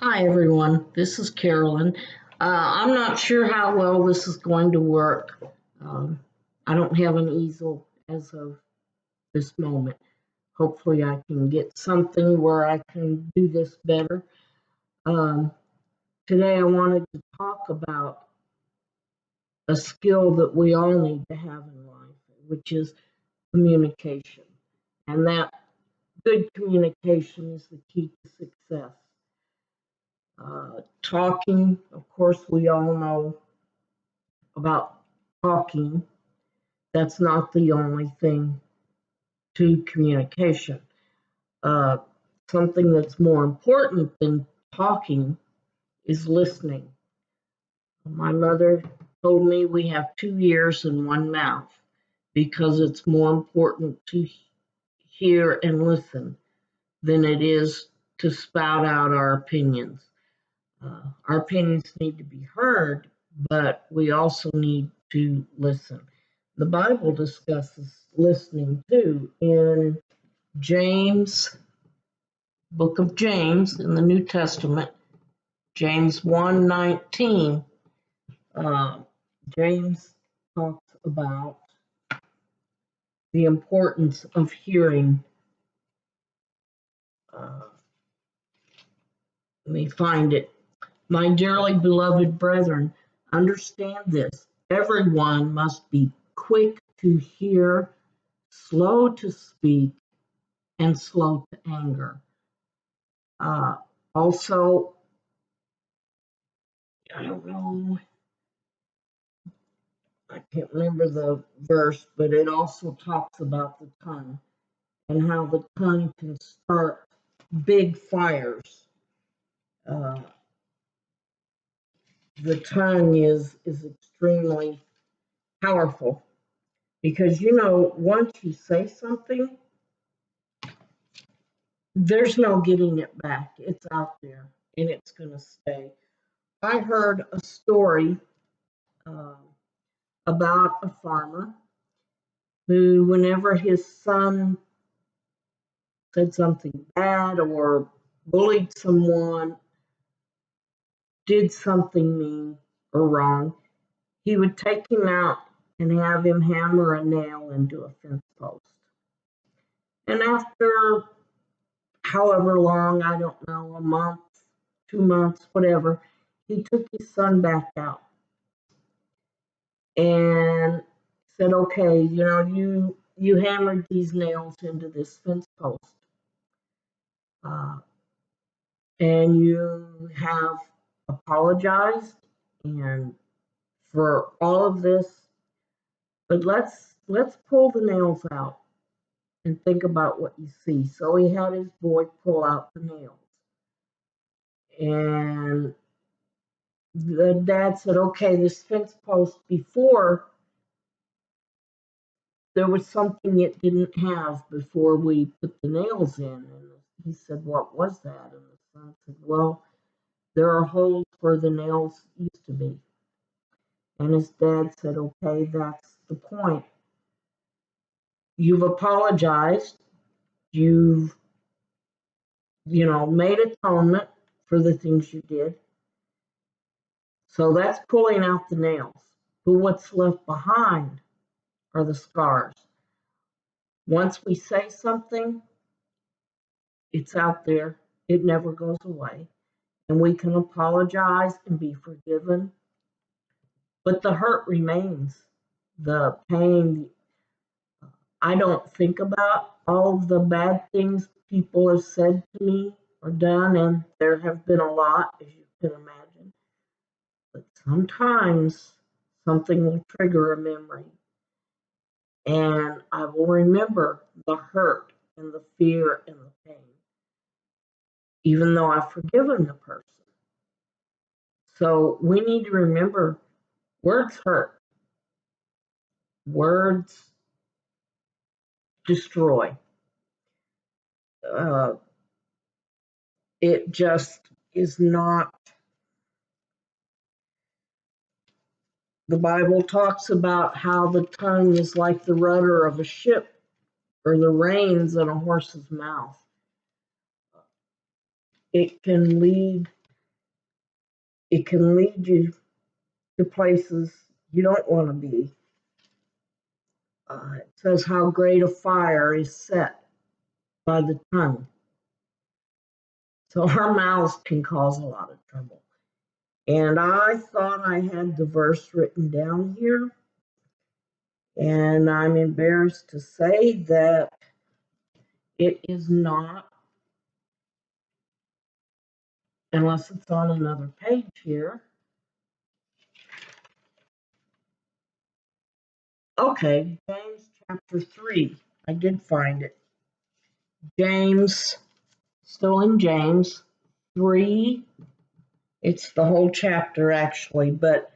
Hi, everyone. This is Carolyn. I'm not sure how well this is going to work. Um, I don't have an easel as of this moment. Hopefully, I can get something where I can do this better. Um, Today, I wanted to talk about a skill that we all need to have in life, which is communication. And that good communication is the key to success. Talking, of course, we all know about talking. That's not the only thing to communication. Uh, Something that's more important than talking is listening. My mother told me we have 2 ears and one mouth because it's more important to hear and listen than it is to spout out our opinions. Our opinions need to be heard, but we also need to listen. The Bible discusses listening too in James, book of James in the New Testament, James 1:19. Uh, James talks about the importance of hearing. Uh, Let me find it. My dearly beloved brethren, understand this. Everyone must be quick to hear, slow to speak, and slow to anger. Also, I don't know, I can't remember the verse, but it also talks about the tongue and how the tongue can start big fires. Uh, the tongue is extremely powerful because once you say something, there's no getting it back. It's out there and it's going to stay. I heard a story um, about a farmer who, whenever his son said something bad or bullied someone, did something mean or wrong, he would take him out and have him hammer a nail into a fence post. And after however long, I don't know, a month, 2 months, whatever, he took his son back out and said, okay, you hammered these nails into this fence post. Uh, and you have apologized and for all of this, but let's pull the nails out and think about what you see. So he had his boy pull out the nails, and the dad said, okay, this fence post before, there was something it didn't have before we put the nails in. And he said, what was that? And the son said, well, there are holes where the nails used to be. And his dad said, okay, that's the point. You've apologized. You've, made atonement for the things you did. So that's pulling out the nails. But what's left behind are the scars. Once we say something, it's out there. It never goes away. And we can apologize and be forgiven. But the hurt remains. The pain, I don't think about all of the bad things people have said to me or done, and there have been a lot, as you can imagine. But sometimes something will trigger a memory, and I will remember the hurt and the fear and the pain, even though I've forgiven the person. So we need to remember words hurt, words destroy. Uh, it just is not. The Bible talks about how the tongue is like the rudder of a ship or the reins in a horse's mouth. It can lead it can lead you to places you don't want to be. It says how great a fire is set by the tongue. So our mouths can cause a lot of trouble. And I thought I had the verse written down here, and I'm embarrassed to say that it is not, unless it's on another page here. Okay, James chapter 3. I did find it. James, still in James 3. It's the whole chapter actually, but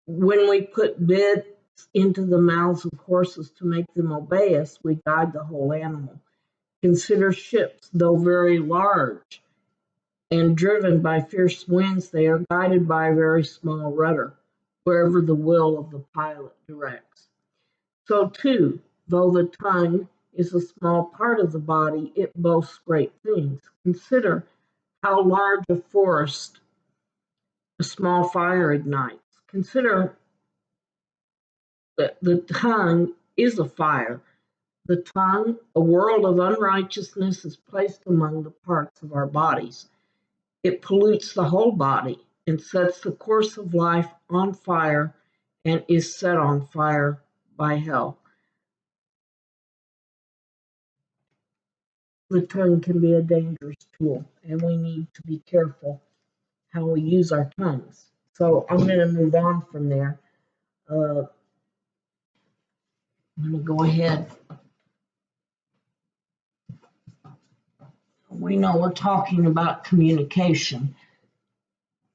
when we put bits into the mouths of horses to make them obey us, we guide the whole animal. Consider ships, though very large and driven by fierce winds, they are guided by a very small rudder, wherever the will of the pilot directs. So too, though the tongue is a small part of the body, it boasts great things. Consider how large a forest a small fire ignites. Consider that the tongue is a fire. The tongue, a world of unrighteousness, is placed among the parts of our bodies. It pollutes the whole body and sets the course of life on fire and is set on fire by hell. The tongue can be a dangerous tool, and we need to be careful how we use our tongues. So I'm going to move on from there. I'm going to go ahead. We know we're talking about communication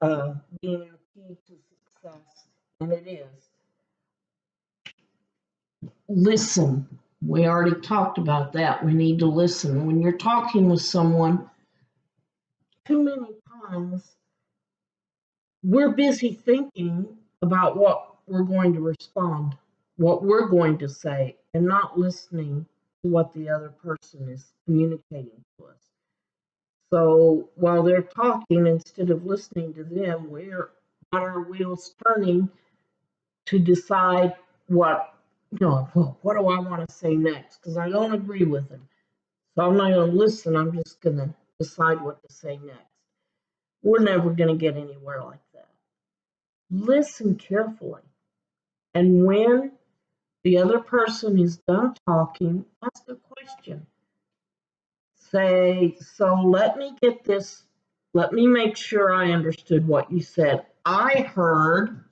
being the key to success, and it is. Listen. We already talked about that. We need to listen. When you're talking with someone, too many times we're busy thinking about what we're going to respond, what we're going to say, and not listening to what the other person is communicating to us. So while they're talking, instead of listening to them, we're on our wheels turning to decide what, what do I want to say next? Because I don't agree with him. So I'm not going to listen. I'm just going to decide what to say next. We're never going to get anywhere like that. Listen carefully. And when the other person is done talking, ask a question. Say, so let me get this, let me make sure I understood what you said. I heard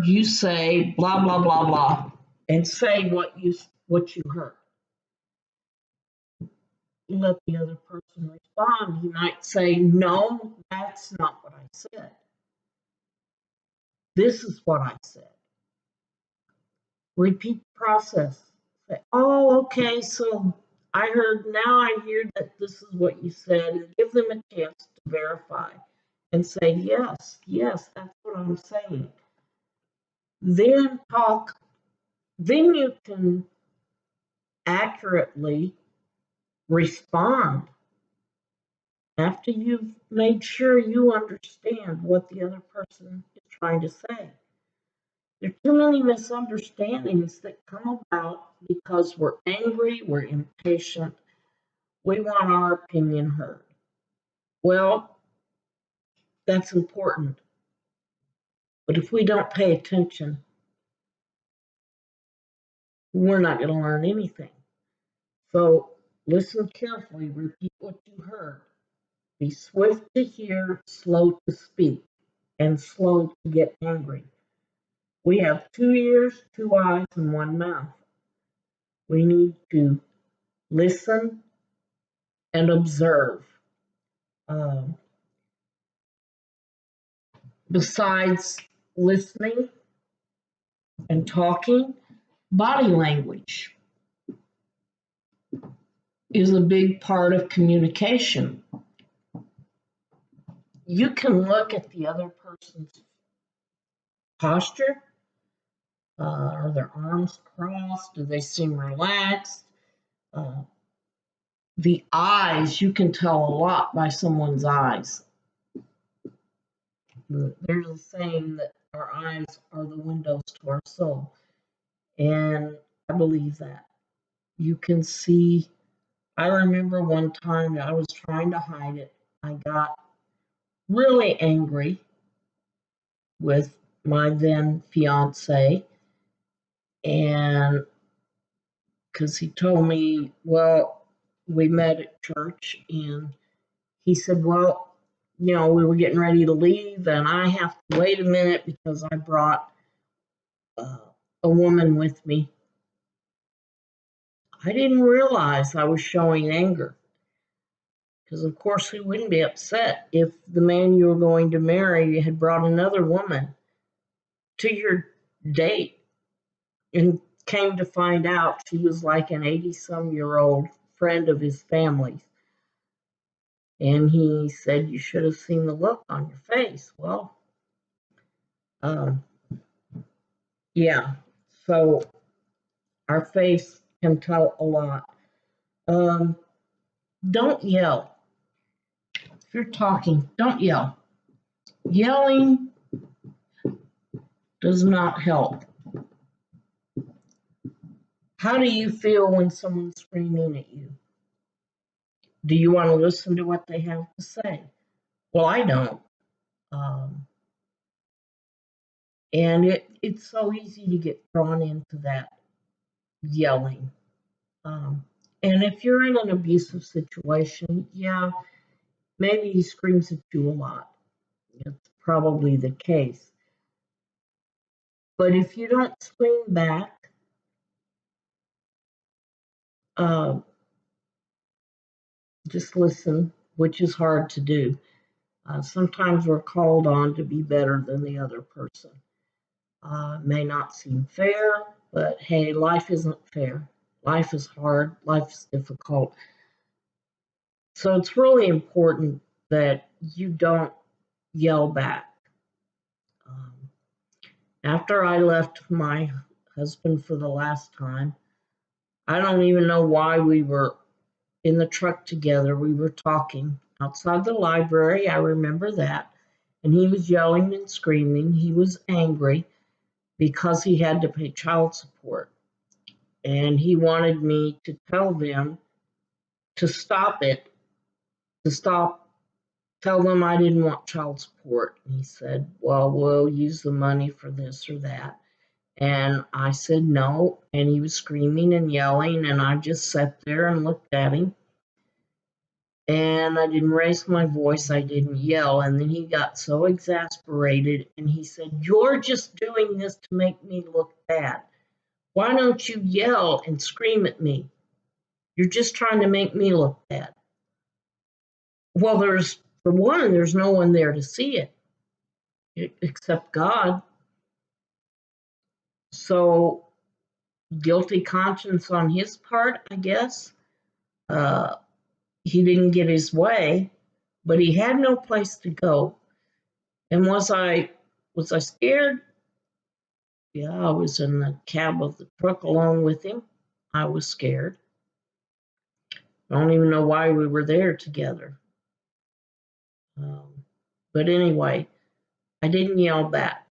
you say blah, blah, blah, blah, and say what you heard. Let the other person respond. He might say, no, that's not what I said. This is what I said. Repeat the process. Say, oh, okay, so I heard, now I hear that this is what you said, and give them a chance to verify and say, yes, that's what I'm saying. Then then you can accurately respond after you've made sure you understand what the other person is trying to say. There are too many misunderstandings that come about because we're angry, we're impatient, we want our opinion heard. Well, that's important. But if we don't pay attention, we're not going to learn anything. So listen carefully, repeat what you heard. Be swift to hear, slow to speak, and slow to get angry. We have 2 ears, 2 eyes, and 1 mouth. We need to listen and observe. Besides listening and talking, body language is a big part of communication. You can look at the other person's posture. Are their arms crossed? Do they seem relaxed? Uh, the eyes, you can tell a lot by someone's eyes. There's a saying that our eyes are the windows to our soul. And I believe that. You can see. I remember one time I was trying to hide it. I got really angry with my then fiance, and because he told me, well, we met at church, and he said, well, we were getting ready to leave, and I have to wait a minute because I brought uh, a woman with me. I didn't realize I was showing anger because, of course, who wouldn't be upset if the man you were going to marry had brought another woman to your date and came to find out she was like an 80-some-year-old friend of his family's. And he said, you should have seen the look on your face. Well, um, yeah, so our face can tell a lot. Um, don't yell. If you're talking, don't yell. Yelling does not help. How do you feel when someone's screaming at you? Do you want to listen to what they have to say? Well, I don't. Um, and it's so easy to get drawn into that yelling. Um, and if you're in an abusive situation, yeah, maybe he screams at you a lot. It's probably the case. But if you don't scream back, uh, just listen, which is hard to do. Sometimes we're called on to be better than the other person. May not seem fair, but hey, life isn't fair. Life is hard, life is difficult. So it's really important that you don't yell back. Um, After I left my husband for the last time, I don't even know why we were in the truck together. We were talking outside the library. I remember that. And he was yelling and screaming. He was angry because he had to pay child support. And he wanted me to tell them to stop it, to stop, tell them I didn't want child support. And he said, well, we'll use the money for this or that. And I said no, and he was screaming and yelling, and I just sat there and looked at him. And I didn't raise my voice, I didn't yell. And then he got so exasperated and he said, you're just doing this to make me look bad. Why don't you yell and scream at me? You're just trying to make me look bad. Well, for one, there's no one there to see it except God. So, guilty conscience on his part, I guess. Uh, he didn't get his way, but he had no place to go. And was I scared? Yeah, I was in the cab of the truck along with him. I was scared. I don't even know why we were there together. But anyway, I didn't yell back,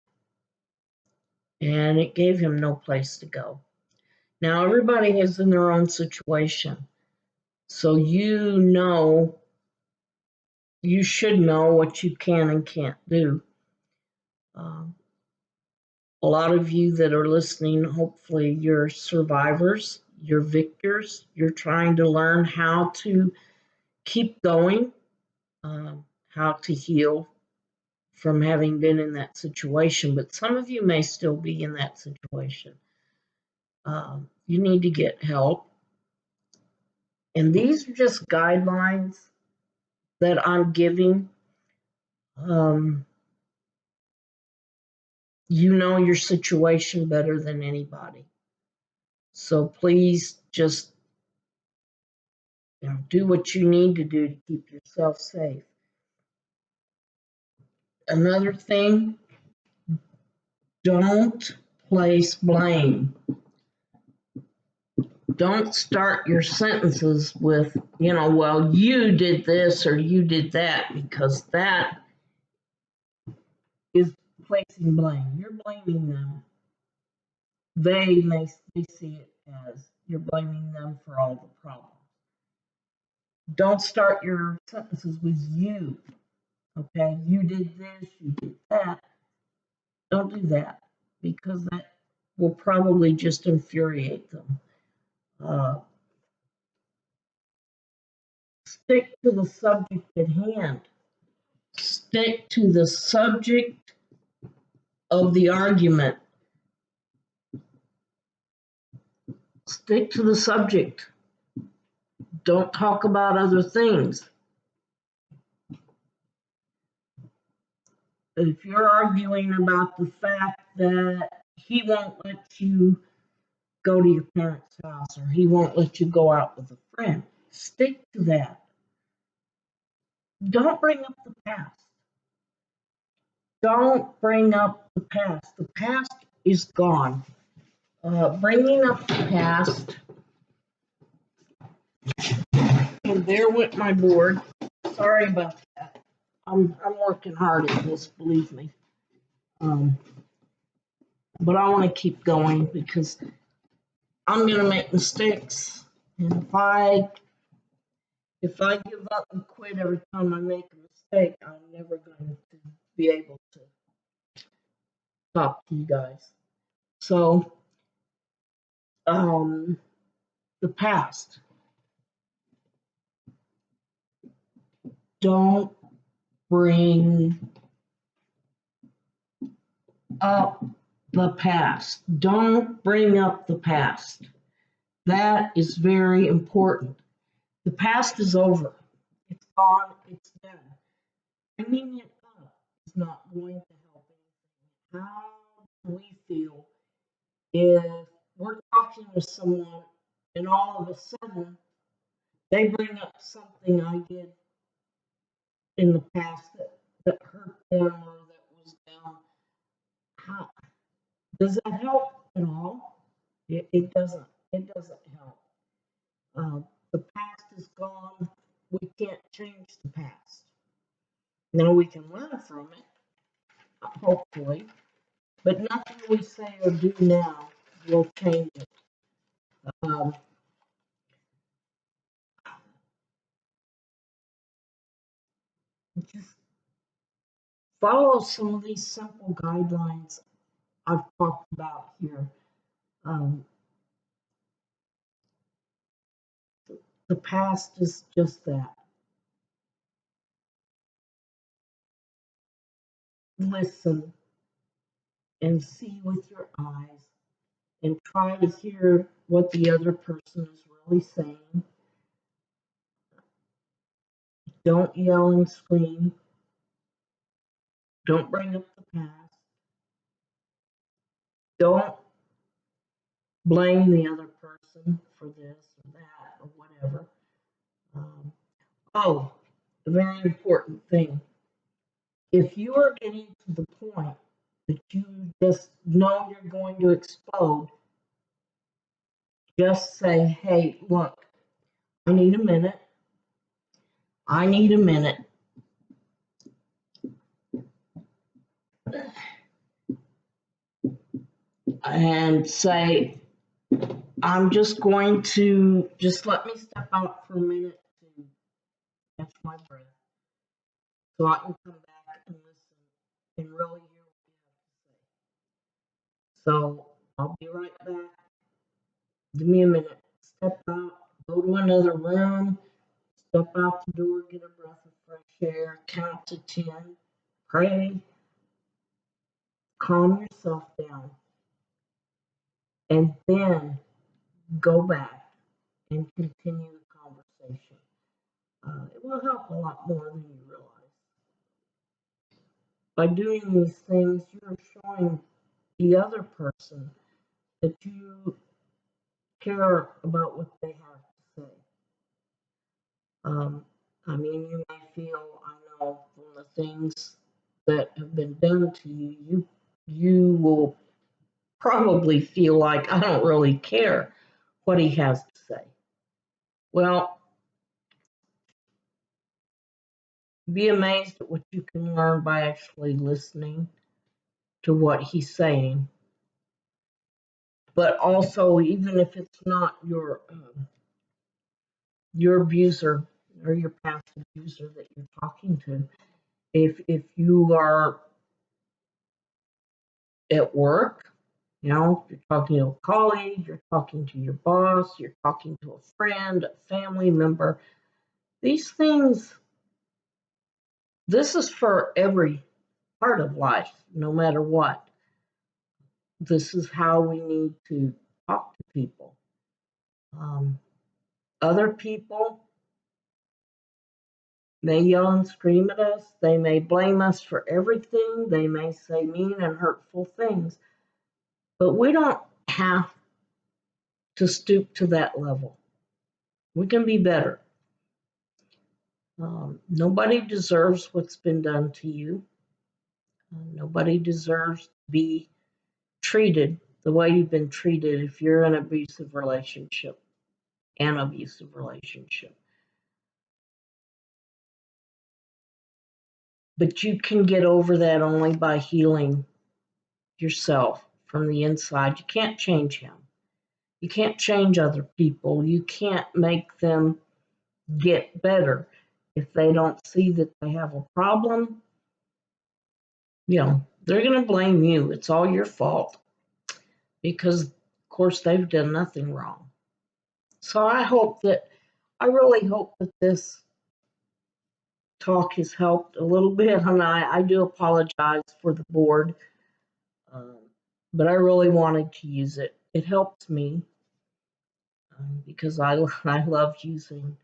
and it gave him no place to go. Now, everybody is in their own situation, so you should know what you can and can't do. Um, a lot of you that are listening, hopefully you're survivors, you're victors, you're trying to learn how to keep going, how to heal from having been in that situation. But some of you may still be in that situation. You need to get help. And these are just guidelines that I'm giving. You know your situation better than anybody. So please just do what you need to do to keep yourself safe. Another thing, don't place blame. Don't start your sentences with, well, you did this or you did that, because that is placing blame. You're blaming them. They see it as you're blaming them for all the problems. Don't start your sentences with you. Okay, you did this, you did that. Don't do that, because that will probably just infuriate them. Stick to the subject at hand. Stick to the subject of the argument. Stick to the subject. Don't talk about other things. If you're arguing about the fact that he won't let you go to your parents' house or he won't let you go out with a friend, stick to that. Don't bring up the past. Don't bring up the past. The past is gone. Bringing up the past, and there went my board. Sorry about that. I'm working hard at this, believe me. But I want to keep going because I'm gonna make mistakes, and if I give up and quit every time I make a mistake, I'm never going to be able to talk to you guys. So, the past. Don't bring up the past. Don't bring up the past. That is very important. The past is over. It's gone. It's done. Bringing it up is not going to help anything. How do we feel if we're talking with someone and all of a sudden they bring up something I did in the past that hurt them or that was down? How does that help at all? It doesn't. It doesn't help. The past is gone. We can't change the past. Now we can learn from it, hopefully, but nothing we say or do now will change it. Just follow some of these simple guidelines I've talked about here. The past is just that. Listen and see with your eyes and try to hear what the other person is really saying. Don't yell and scream. Don't bring up the past. Don't blame the other person for this or that or whatever. Oh, a very important thing. If you are getting to the point that you just know you're going to explode, just say, hey, look, I need a minute. I need a minute. And say, I'm just going to let me step out for a minute to catch my breath so I can come back and listen and really hear what you have to say. So I'll be right back. Give me a minute. Step out, go to another room, step out the door, get a breath of fresh air, count to 10, pray, calm yourself down, and then go back and continue the conversation. It will help a lot more than you realize. By doing these things, you're showing the other person that you care about what they have to say. I mean, you may feel, I know from the things that have been done to you will probably feel like I don't really care. what he has to say. Well, be amazed at what you can learn by actually listening to what he's saying. But also, even if it's not your abuser or your past abuser that you're talking to, if you are at work, you're talking to a colleague, you're talking to your boss, you're talking to a friend, a family member, these things, this is for every part of life, no matter what. This is how we need to talk to people. Other people may yell and scream at us. They may blame us for everything. They may say mean and hurtful things. But we don't have to stoop to that level. We can be better. Nobody deserves what's been done to you. Nobody deserves to be treated the way you've been treated if you're in an abusive relationship. But you can get over that only by healing yourself from the inside. You can't change him. You can't change other people. You can't make them get better. If they don't see that they have a problem, they're going to blame you. It's all your fault because, of course, they've done nothing wrong. So I really hope that this talk has helped a little bit. And I do apologize for the board, but I really wanted to use it. It helps me because I love using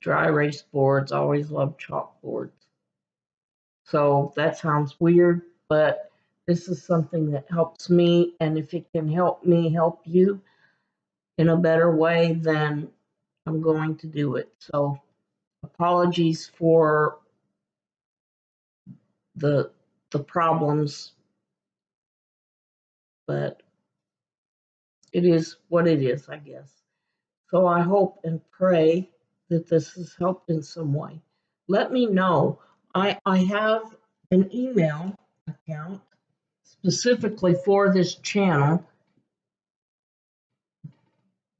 dry erase boards. I always loved chalkboards. So that sounds weird, but this is something that helps me. And if it can help me help you in a better way, then I'm going to do it. So apologies for the problems, but it is what it is, I guess. So I hope and pray that this has helped in some way. Let me know. I have an email account specifically for this channel,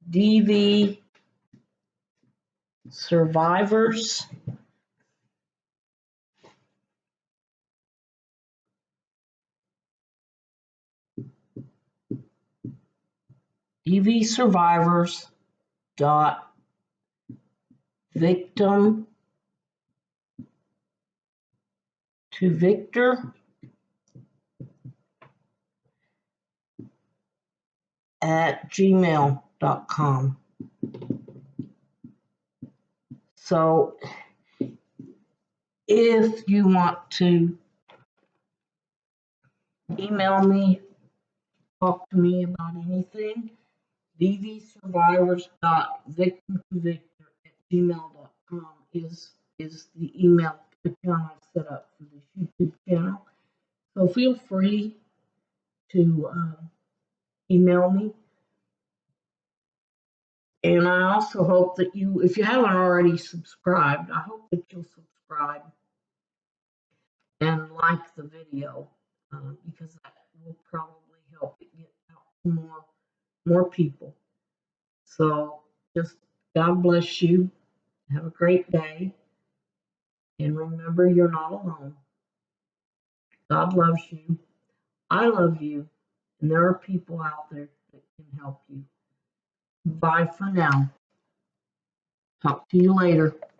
DV Survivors dot victim to Victor at gmail.com. So if you want to email me, talk to me about anything, dvsurvivors.victimtovictor@gmail.com is the email account I've set up for this YouTube channel. So feel free to email me. And I also hope that if you haven't already subscribed, I hope that you'll subscribe and like the video because that will probably help it get out to more people. So just God bless you. Have a great day. And remember, you're not alone. God loves you. I love you. And there are people out there that can help you. Bye for now. Talk to you later.